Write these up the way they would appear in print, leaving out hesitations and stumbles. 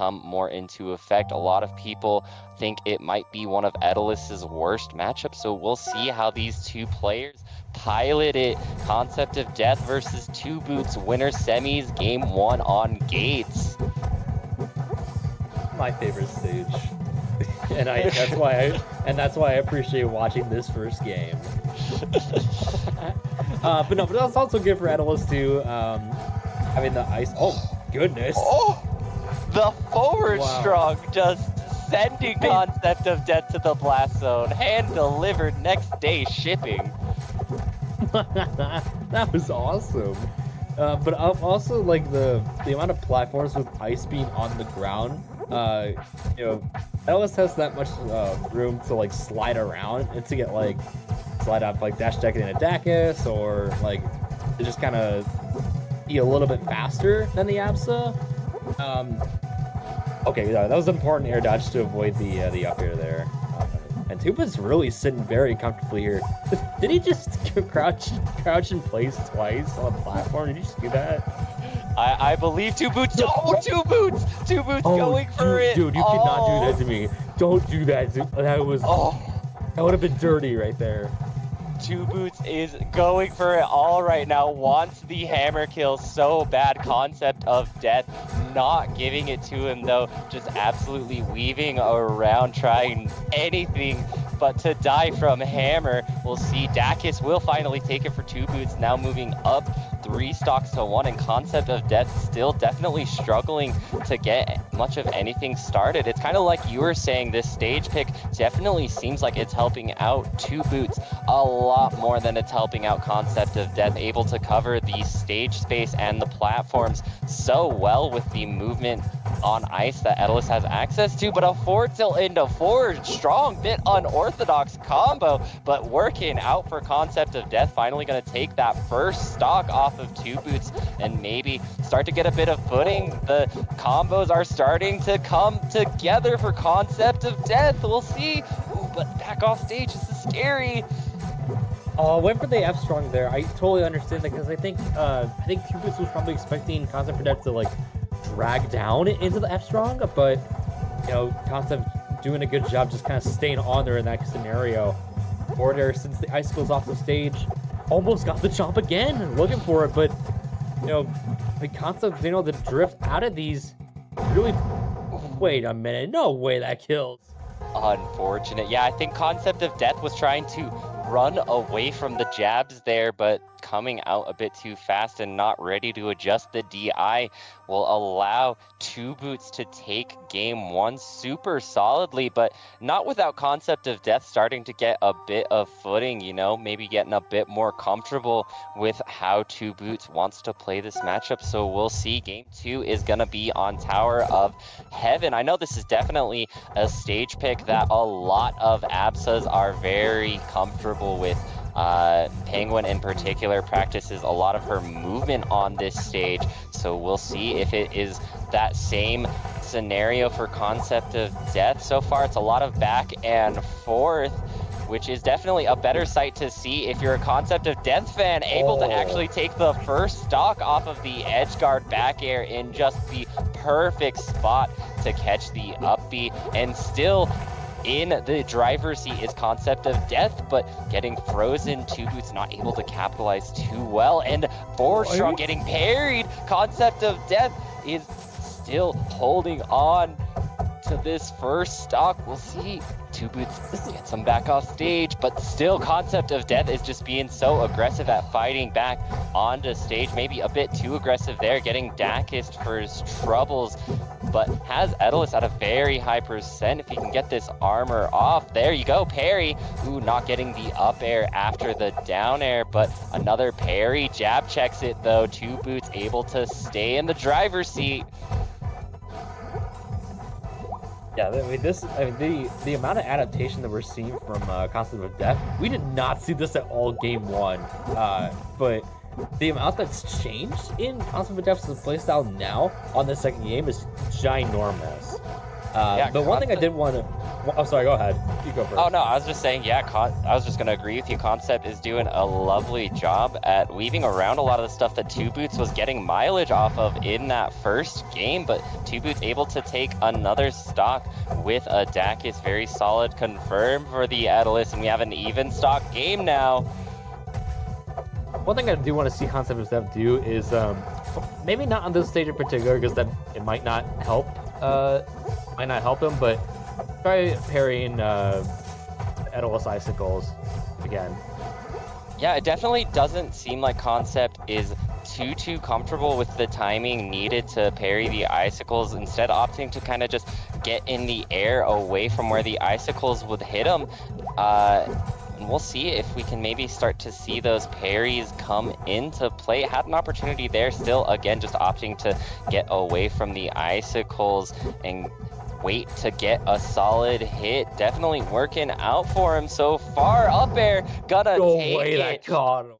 come more into effect. A lot of people think it might be one of Etalus' worst matchups, so we'll see how these two players pilot it. Concept of Death versus 2bootz, winner semis, game 1 on Gates. My favorite stage. And that's why I appreciate watching this first game. But that's also good for Etalus too. Having the ice. Oh goodness! Oh, the forward strong just sending Concept of Death to the blast zone. Hand delivered next day shipping. That was awesome. But also like the amount of platforms with ice being on the ground. You know, Etalus has that much room to like slide around and to get like slide up like dash deck in a Dacus, or like to just kind of be a little bit faster than the Absa. Okay, yeah, that was an important air dodge to avoid the up air there. And 2bootz really sitting very comfortably here. Did he just crouch in place twice on the platform? Did you just do that? I believe 2bootz. Oh, 2bootz! 2bootz going for it. Dude, you cannot do that to me. Don't do that. That was. That would have been dirty right there. 2bootz is going for it all right now. Wants the hammer kill so bad. Concept of Death not giving it to him though. Just absolutely weaving around, trying anything but to die from hammer. We'll see. Dacus will finally take it for 2bootz. Now moving up 3 stocks to 1, and Concept of Death still definitely struggling to get much of anything started. It's kind of like you were saying, this stage pick definitely seems like it's helping out 2bootz a lot more than it's helping out Concept of Death, able to cover the stage space and the platforms so well with the movement on ice that Etalus has access to. But a forward tilt into forward, strong, bit unorthodox combo, but working out for Concept of Death. Finally going to take that first stock off of 2bootz and maybe start to get a bit of footing. The combos are starting to come together for Concept of Death. We'll see. Ooh, but back off stage, this is scary. Went for the F strong there. I totally understand that, because I think 2bootz was probably expecting Concept of Death to like drag down into the F strong, but you know, Concept doing a good job just kind of staying on there in that scenario. Border, since the ice goes off the stage, almost got the chomp again, looking for it, but you know, the Concept being able to drift out of these really. Wait a minute, no way that kills. Unfortunate. Yeah, I think Concept of Death was trying to run away from the jabs there, but coming out a bit too fast and not ready to adjust the DI will allow 2bootz to take game 1 super solidly, but not without Concept of Death starting to get a bit of footing, you know, maybe getting a bit more comfortable with how 2bootz wants to play this matchup. So we'll see. Game 2 is going to be on Tower of Heaven. I know this is definitely a stage pick that a lot of Absas are very comfortable with. Penguin in particular practices a lot of her movement on this stage, so we'll see if it is that same scenario for Concept of Death. So far it's a lot of back and forth, which is definitely a better sight to see if you're a Concept of Death fan, able to actually take the first stock off of the edge guard back air in just the perfect spot to catch the up B, and still in the driver's seat is Concept of Death, but getting frozen. 2bootz not able to capitalize too well, and forward strong getting parried. Concept of Death is still holding on to this first stock. We'll see. 2bootz gets him back off stage, but still Concept of Death is just being so aggressive at fighting back onto stage. Maybe a bit too aggressive there, getting Dacus for his troubles, but has Etalus at a very high percent. If he can get this armor off, there you go, parry. Ooh, not getting the up air after the down air, but another parry. Jab checks it though. 2bootz able to stay in the driver's seat. Yeah, the amount of adaptation that we're seeing from Concept of Death, we did not see this at all game 1, but the amount that's changed in Concept of Death's playstyle now on the second game is ginormous. But one thing I did want to Oh, sorry, go ahead. You go first. Oh no, I was just saying, yeah, I was just gonna agree with you. Concept is doing a lovely job at weaving around a lot of the stuff that 2bootz was getting mileage off of in that first game, but 2bootz able to take another stock with a Dacus. Very solid confirm for the Etalus, and we have an even stock game now. One thing I do want to see Concept of Death do is maybe not on this stage in particular, because that it might not help him, but try parrying Etalus icicles again. Yeah, it definitely doesn't seem like Concept is too comfortable with the timing needed to parry the icicles, instead opting to kind of just get in the air away from where the icicles would hit him. And we'll see if we can maybe start to see those parries come into play. Had an opportunity there, still again just opting to get away from the icicles and wait to get a solid hit. Definitely working out for him so far. Up air, gonna take it. That caught him.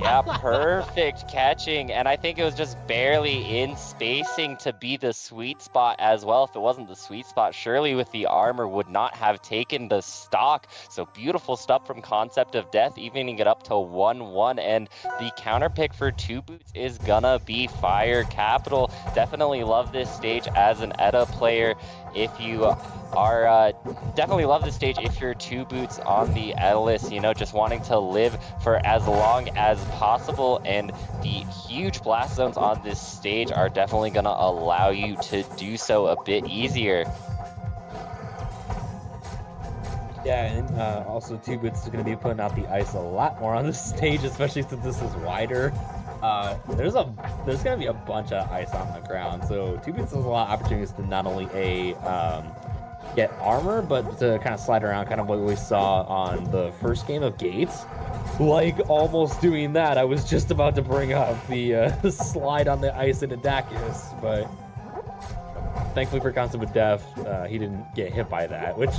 Yeah, perfect catching, and I think it was just barely in spacing to be the sweet spot as well. If it wasn't the sweet spot, surely with the armor would not have taken the stock. So beautiful stuff from Concept of Death, evening it up to 1-1, and the counter pick for 2bootz is gonna be Fire Capital. Definitely love this stage as an ETA player. If you are definitely love this stage if you're 2bootz on the Etalus, you know, just wanting to live for as long as possible, and the huge blast zones on this stage are definitely going to allow you to do so a bit easier. Yeah, and also 2bootz is going to be putting out the ice a lot more on this stage, especially since this is wider. There's going to be a bunch of ice on the ground, so 2bootz has a lot of opportunities to not only get armor, but to kind of slide around, kind of what we saw on the first game of Gates. Like, almost doing that, I was just about to bring up the slide on the ice into Dacus, but thankfully for Concept of Death, he didn't get hit by that, which,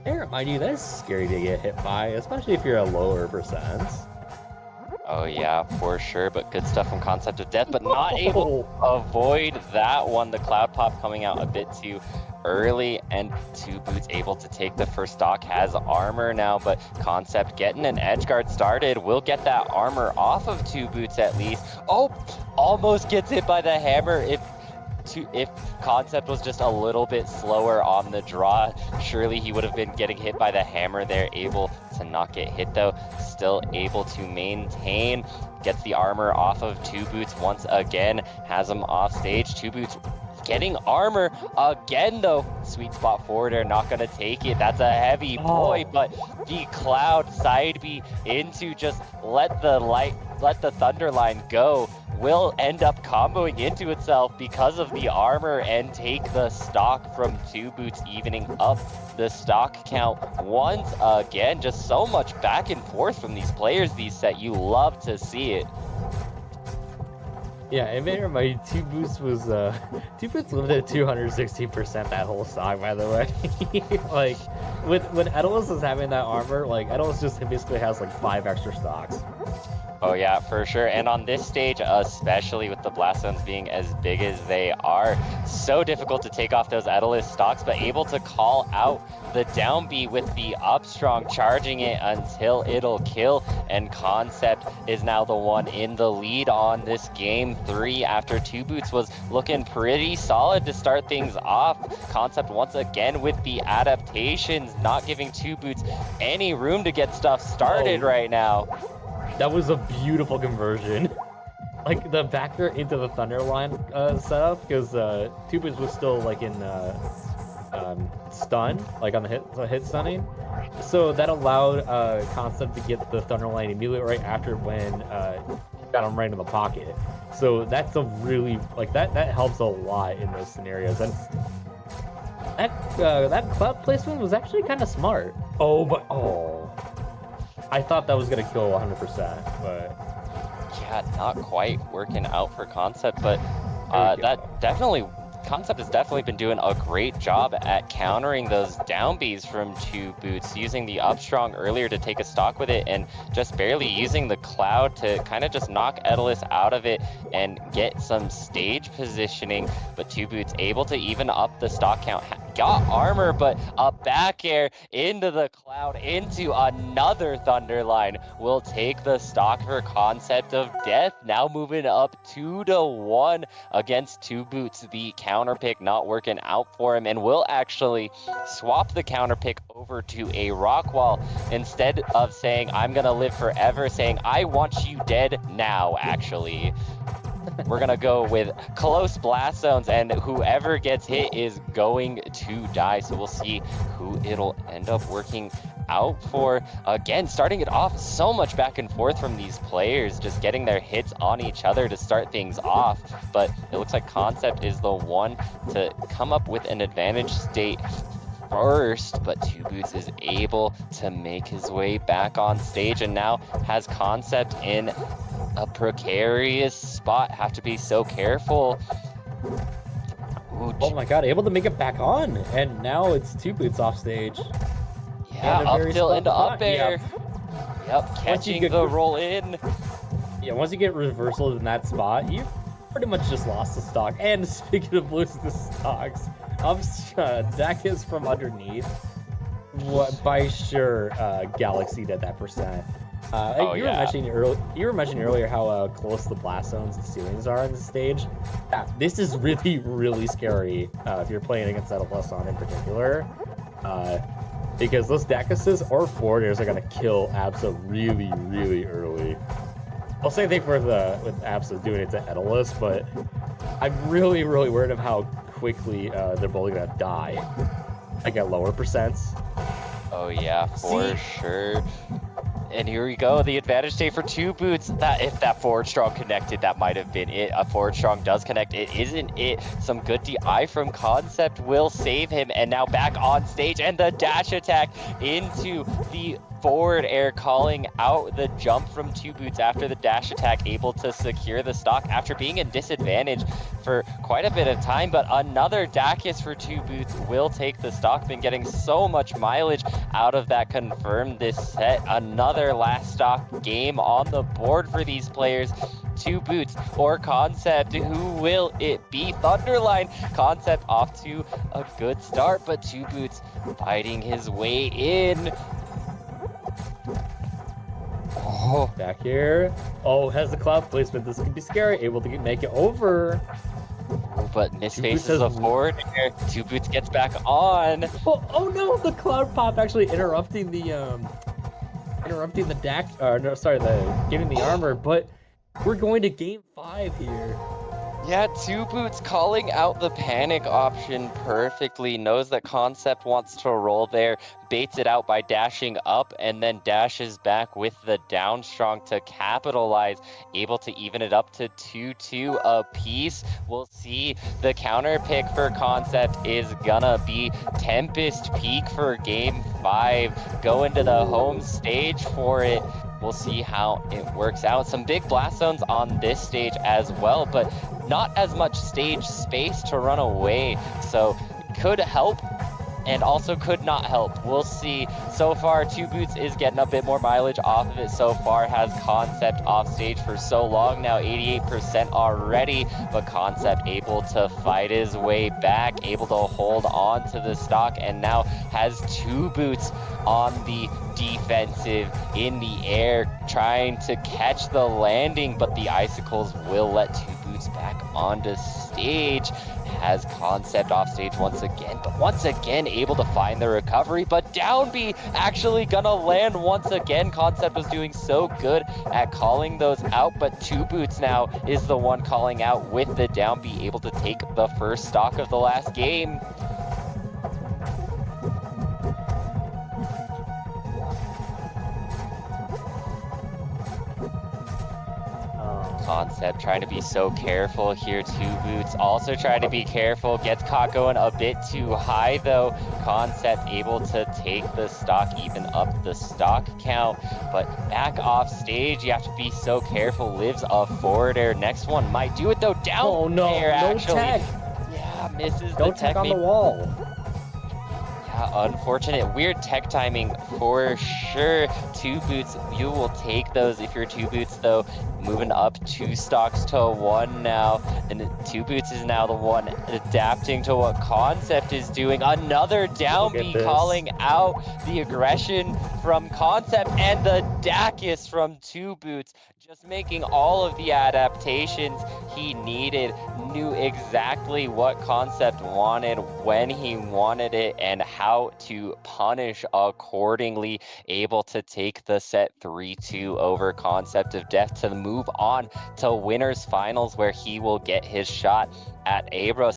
I remind you, that's scary to get hit by, especially if you're a lower percent. Oh yeah, for sure, but good stuff from Concept of Death, but not able to avoid that one. The cloud pop coming out a bit too early, and 2bootz able to take the first stock, has armor now, but Concept getting an edge guard started will get that armor off of 2bootz at least. Oh, almost gets hit by the hammer. If Concept was just a little bit slower on the draw, surely he would have been getting hit by the hammer there. Able to not get hit though, still able to maintain, gets the armor off of 2bootz once again, has him off stage. 2bootz getting armor again though. Sweet spot forward air, not gonna take it. That's a heavy boy, but the cloud side B into just let the thunder line go will end up comboing into itself because of the armor and take the stock from 2bootz, evening up the stock count once again. Just so much back and forth from these players these set. You love to see it. Yeah, and remember, 2bootz was 2bootz lived at 260% that whole stock, by the way. Like, when Etalus is having that armor, like, Etalus just basically has like 5 extra stocks. Oh yeah, for sure. And on this stage, especially with the blast zones being as big as they are, so difficult to take off those Etalus stocks, but able to call out the down B with the up strong, charging it until it'll kill. And Concept is now the one in the lead on this game 3 after 2bootz was looking pretty solid to start things off. Concept once again with the adaptations, not giving 2bootz any room to get stuff started right now. That was a beautiful conversion. Like, the backer into the Thunderline setup, because 2bootz was still, like, in stun, like on the hit stunning. So that allowed Concept to get the Thunderline immediately right after when got him right in the pocket. So that's a really, like, that helps a lot in those scenarios. And that cloud placement was actually kind of smart. I thought that was going to go 100%, but... Yeah, not quite working out for Concept, but Concept has definitely been doing a great job at countering those down Bs from 2bootz, using the up strong earlier to take a stock with it, and just barely using the cloud to kind of just knock Etalus out of it and get some stage positioning. But 2bootz able to even up the stock count, got armor, but a back air into the cloud, into another thunder line will take the stock for Concept of Death. Now moving up 2-1 against 2bootz. The counter pick not working out for him, and will actually swap the counter pick over to a rock wall instead of saying, I'm gonna live forever, saying, I want you dead now, actually. We're going to go with close blast zones, and whoever gets hit is going to die. So we'll see who it'll end up working out for. Again, starting it off so much back and forth from these players, just getting their hits on each other to start things off. But it looks like Concept is the one to come up with an advantage state first, but 2bootz is able to make his way back on stage and now has Concept in a precarious spot. Have to be so careful. Ooh, Oh my god, able to make it back on, and now it's 2bootz off stage. yeah, up tilt into up air. Yep, Once catching you get the roll in. Yeah, once you get reversal in that spot, you pretty much just lost the stock. And speaking of losing the stocks, Dakis from underneath. What by sure Galaxied at that percent. Oh, you were mentioning earlier how close the blast zones and ceilings are on the stage. Yeah, this is really, really scary if you're playing against Etalus in particular. Because those Dakises or forward airs are going to kill Absa really, really early. I'll say thing with Absa doing it to Etalus, but I'm really, really worried of how quickly they're both going to die. Like at lower percents. Oh yeah, for sure. And here we go, the advantage state for 2bootz. That if that forward strong connected, that might have been it. A forward strong does connect. It isn't it. Some good DI from Concept will save him, and now back on stage, and the dash attack into the forward air, calling out the jump from 2bootz after the dash attack, able to secure the stock after being in disadvantage for quite a bit of time. But another Dakis for 2bootz will take the stock. Been getting so much mileage out of that confirmed this set. Another last stock game on the board for these players. 2bootz or Concept, who will it be? Thunderline. Concept off to a good start, but 2bootz fighting his way in. Oh, back here. Oh, has the cloud placement. This could be scary. Able to make it over. But misfaces a forward air. 2bootz gets back on. Oh no, the cloud pop actually interrupting the getting the armor, but we're going to game 5 here. Yeah, 2bootz calling out the panic option perfectly, knows that Concept wants to roll there, baits it out by dashing up, and then dashes back with the down strong to capitalize, able to even it up to 2-2 apiece. We'll see the counter pick for Concept is gonna be Tempest Peak for game 5. Go into the home stage for it. We'll see how it works out. Some big blast zones on this stage as well, but not as much stage space to run away. So could help and also could not help. We'll see. So far, 2bootz is getting a bit more mileage off of it so far. Has Concept off stage for so long now, 88% already, but Concept able to fight his way back, able to hold on to the stock, and now has 2bootz on the defensive in the air, trying to catch the landing, but the icicles will let 2bootz back onto stage. Has Concept off stage once again, but once again able to find the recovery, but down B actually gonna land once again. Concept was doing so good at calling those out, but 2bootz now is the one calling out with the down B, able to take the first stock of the last game. Concept trying to be so careful here. 2bootz also trying to be careful, gets caught going a bit too high though. Concept able to take the stock, even up the stock count, but back off stage, you have to be so careful. Lives a forward air. Next one might do it though. Down oh no, air, no actually. tech. Yeah, misses Don't the tech on the wall. Yeah, unfortunate. Weird tech timing for sure. 2bootz, you will take those if you're 2bootz, though. Moving up 2 stocks to 1 now. And 2bootz is now the one adapting to what Concept is doing. Another Look at downbeat this. calling out the aggression from Concept and the Dacus from 2bootz. Just making all of the adaptations he needed, knew exactly what Concept wanted, when he wanted it, and how to punish accordingly. Able to take the set 3-2 over Concept of Death to move on to winners finals, where he will get his shot at Abra.